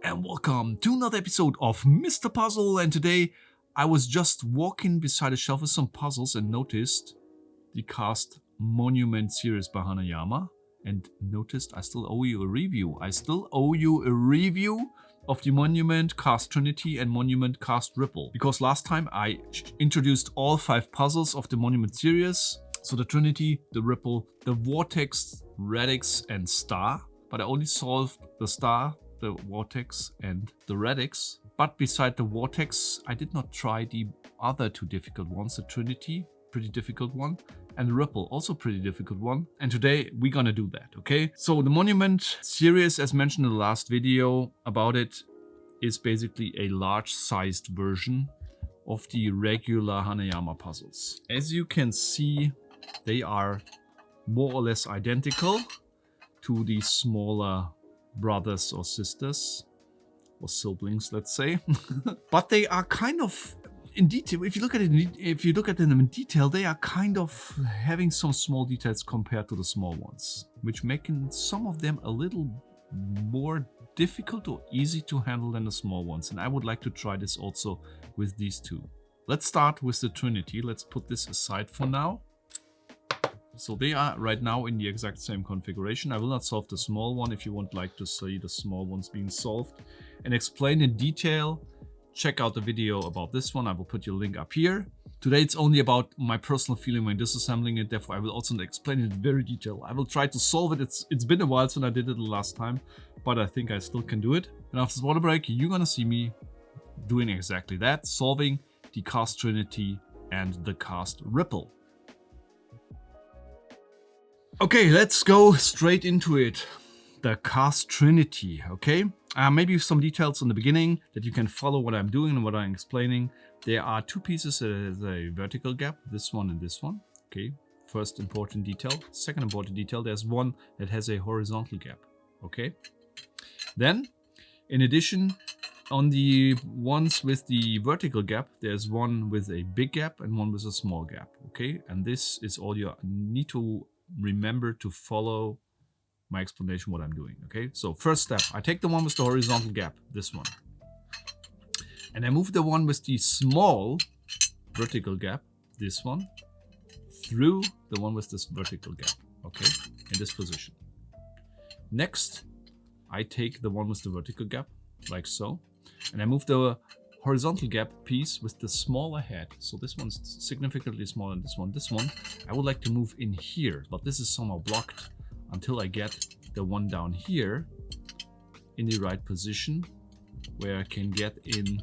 and welcome to another episode of Mr. Puzzle. And today I was just walking beside a shelf with some puzzles and noticed the cast Monument series by Hanayama and noticed I still owe you a review. I still owe you a review of the Monument cast Trinity and Monument cast Ripple, because last time I introduced all 5 puzzles of the Monument series. So the Trinity, the Ripple, the Vortex, Radix and Star. But I only solved the Star, the Vortex and the Radix. But beside the Vortex, I did not try the other 2 difficult ones. The Trinity, pretty difficult one, and the Ripple, also pretty difficult one. And today we're gonna do that, okay? So the Monument series, as mentioned in the last video about it, is basically a large-sized version of the regular Hanayama puzzles. As you can see, they are more or less identical to the smaller brothers or sisters or siblings, let's say. But they are kind of in detail. If you look at them in detail, they are kind of having some small details compared to the small ones, which making some of them a little more difficult or easy to handle than the small ones. And I would like to try this also with these 2. Let's start with the Trinity. Let's put this aside for now. So they are right now in the exact same configuration. I will not solve the small one. If you would like to see the small ones being solved and explain in detail, check out the video about this one. I will put your link up here. Today it's only about my personal feeling when disassembling it. Therefore, I will also explain it in very detail. I will try to solve it. It's been a while since I did it the last time, but I think I still can do it. And after this water break, you're gonna see me doing exactly that, solving the cast Trinity and the cast Ripple. Okay, let's go straight into it. The cast Trinity, okay? Maybe some details in the beginning that you can follow what I'm doing and what I'm explaining. There are 2 pieces. There's a vertical gap, this one and this one, okay? First important detail. Second important detail, there's one that has a horizontal gap, okay? Then, in addition, on the ones with the vertical gap, there's one with a big gap and one with a small gap, okay? And this is all you need to remember to follow my explanation what I'm doing, okay? So first step, I take the one with the horizontal gap, this one, and I move the one with the small vertical gap, this one, through the one with this vertical gap, okay, in this position. Next, I take the one with the vertical gap, like so, and I move the horizontal gap piece with the smaller head. So this one's significantly smaller than this one. This one, I would like to move in here, but this is somehow blocked until I get the one down here in the right position where I can get in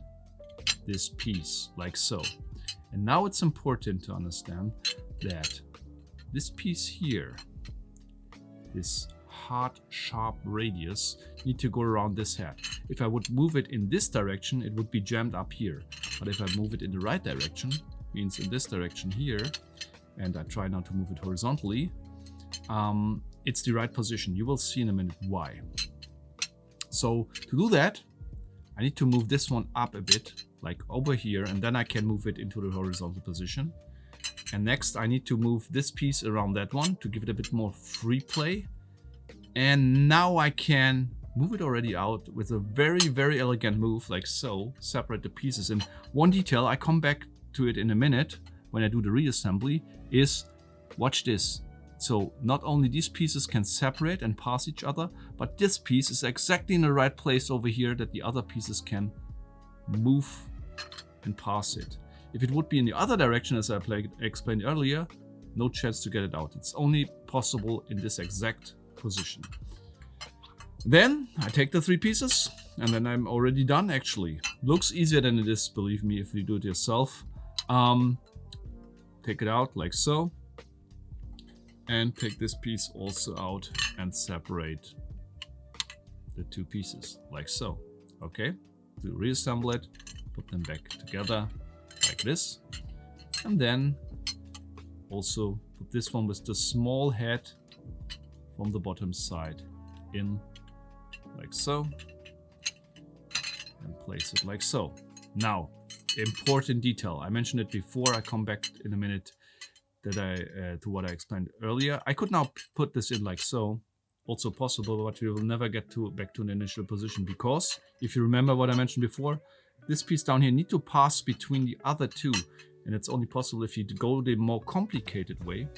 this piece, like so. And now it's important to understand that this piece here, this hard, sharp radius, need to go around this head. If I would move it in this direction, it would be jammed up here. But if I move it in the right direction, means in this direction here, and I try now to move it horizontally, it's the right position. You will see in a minute why. So to do that, I need to move this one up a bit, like over here, and then I can move it into the horizontal position. And next I need to move this piece around that one to give it a bit more free play. And now I can move it already out with a very, very elegant move, like so, separate the pieces. And one detail, I come back to it in a minute when I do the reassembly, is, watch this. So not only these pieces can separate and pass each other, but this piece is exactly in the right place over here that the other pieces can move and pass it. If it would be in the other direction, as I explained earlier, no chance to get it out. It's only possible in this exact position. Then I take the 3 pieces and then I'm already done. Actually, looks easier than it is, believe me, if you do it yourself. Take it out like so, and take this piece also out and separate the 2 pieces like so. Okay, to reassemble it, put them back together like this, and then also put this one with the small head from the bottom side in like so, and place it like so. Now, important detail, I mentioned it before, I come back in a minute that to what I explained earlier. I could now put this in like so, also possible, but we will never get back to an initial position, because if you remember what I mentioned before, this piece down here needs to pass between the other two, and it's only possible if you go the more complicated way.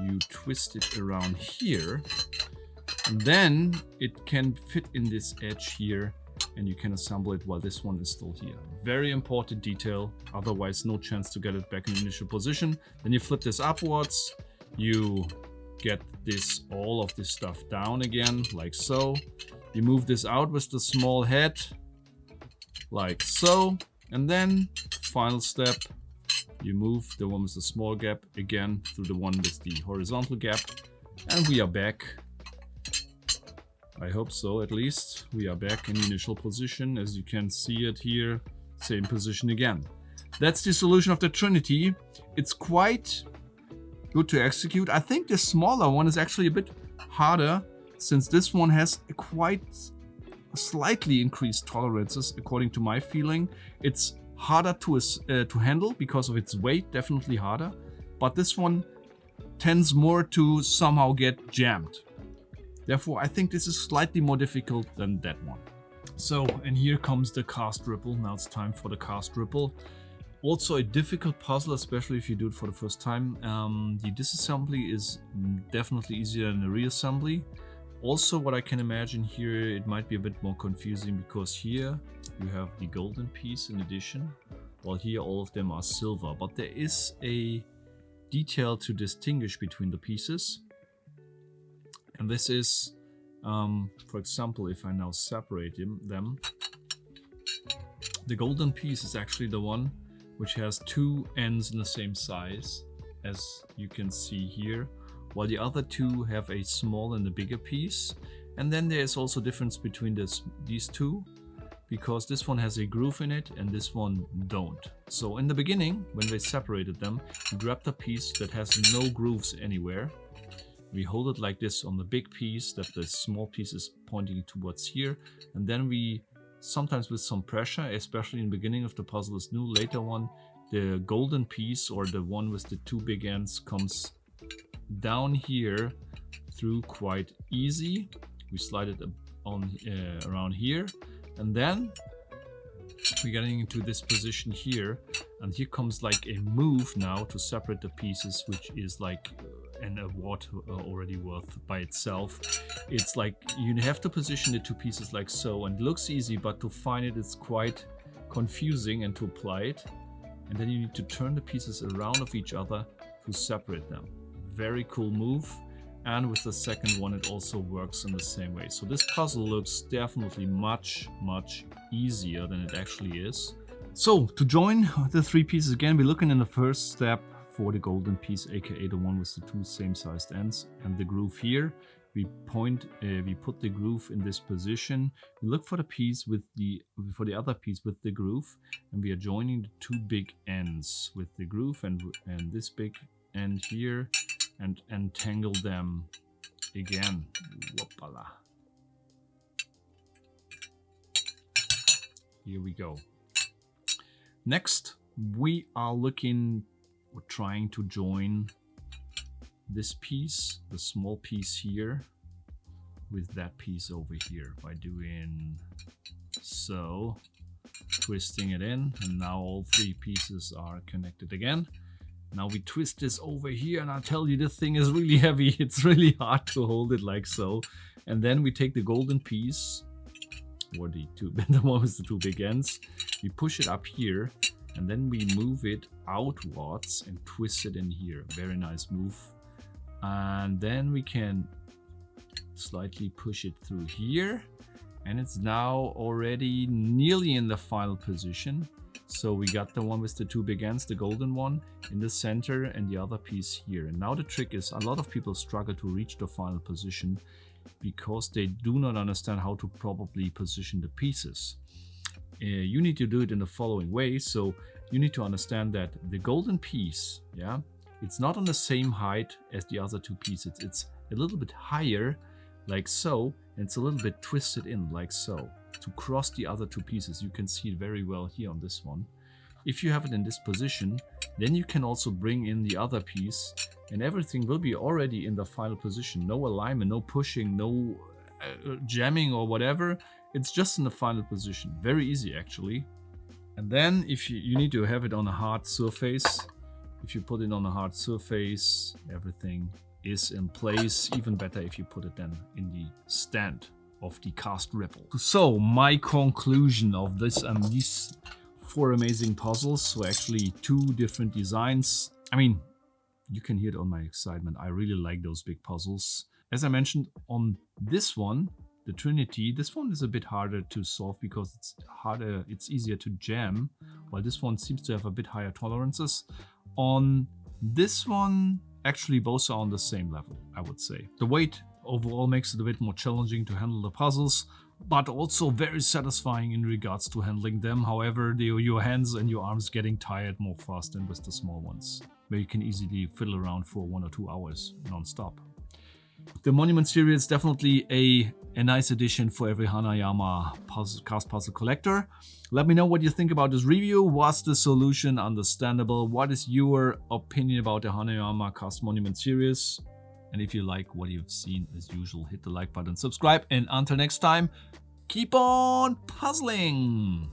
You twist it around here, and then it can fit in this edge here, and you can assemble it while this one is still here. Very important detail, otherwise no chance to get it back in initial position. Then you flip this upwards, you get all of this stuff down again, like so. You move this out with the small head, like so. And then, final step, you move the one with the small gap again through the one with the horizontal gap. And we are back. I hope so, at least. We are back in the initial position. As you can see it here, same position again. That's the solution of the Trinity. It's quite good to execute. I think the smaller one is actually a bit harder, since this one has quite slightly increased tolerances, according to my feeling. It's harder to handle because of its weight, definitely harder. But this one tends more to somehow get jammed. Therefore, I think this is slightly more difficult than that one. So, and here comes the cast ripple. Now it's time for the cast ripple. Also a difficult puzzle, especially if you do it for the first time. The disassembly is definitely easier than the reassembly. Also, what I can imagine here, it might be a bit more confusing, because here you have the golden piece in addition, while here all of them are silver. But there is a detail to distinguish between the pieces. And this is, for example, if I now separate them, the golden piece is actually the one which has two ends in the same size, as you can see here, while the other two have a small and a bigger piece. And then there is also difference between these two, because this one has a groove in it and this one don't. So in the beginning, when they separated them, you grab the piece that has no grooves anywhere. We hold it like this on the big piece that the small piece is pointing towards here, and then we, sometimes with some pressure, especially in the beginning of the puzzle is new, later on the golden piece, or the one with the two big ends, comes down here through quite easy. We slide it on around here, and then we're getting into this position here, and here comes like a move now to separate the pieces, which is like an award already worth by itself. It's like you have to position the two pieces like so, and it looks easy, but to find it is quite confusing, and to apply it. And then you need to turn the pieces around of each other to separate them. Very cool move. And with the second one, it also works in the same way. So this puzzle looks definitely much easier than it actually is. So to join the three pieces again, we're looking in the first step for the golden piece, aka the one with the two same sized ends, and the groove here. We put the groove in this position. We look for the piece for the other piece with the groove, and we are joining the two big ends with the groove and this big end here, and entangle them again. Whoopala. Here we go. Next, we are trying to join this piece, the small piece here, with that piece over here by doing so, twisting it in, and now all three pieces are connected again. Now we twist this over here, and I tell you, this thing is really heavy. It's really hard to hold it like so. And then we take the golden piece, or the one with the two big ends, we push it up here, and then we move it outwards and twist it in here. Very nice move. And then we can slightly push it through here, and it's now already nearly in the final position. So we got the one with the two big ends, the golden one, in the center, and the other piece here. And now the trick is, a lot of people struggle to reach the final position because they do not understand how to properly position the pieces. You need to do it in the following way. So you need to understand that the golden piece, yeah, it's not on the same height as the other two pieces. It's a little bit higher, like so, and it's a little bit twisted in, like so, to cross the other two pieces. You can see it very well here on this one. If you have it in this position, then you can also bring in the other piece and everything will be already in the final position. No alignment, no pushing, no jamming or whatever. It's just in the final position. Very easy actually. And then if you need to have it on a hard surface. If you put it on a hard surface, everything is in place. Even better if you put it then in the stand of the cast ripple. So my conclusion of this and these 4 amazing puzzles. So actually 2 different designs. I mean, you can hear it on my excitement. I really like those big puzzles. As I mentioned on this one, the Trinity, this one is a bit harder to solve because it's easier to jam, while this one seems to have a bit higher tolerances. On this one, actually both are on the same level, I would say. The weight overall makes it a bit more challenging to handle the puzzles, but also very satisfying in regards to handling them. However, your hands and your arms getting tired more fast than with the small ones, where you can easily fiddle around for 1 or 2 hours non-stop. The Monument series is definitely a nice addition for every Hanayama cast puzzle collector. Let me know what you think about this review. Was the solution understandable? What is your opinion about the Hanayama cast Monument series? And if you like what you've seen, as usual, hit the like button, subscribe, and until next time, keep on puzzling!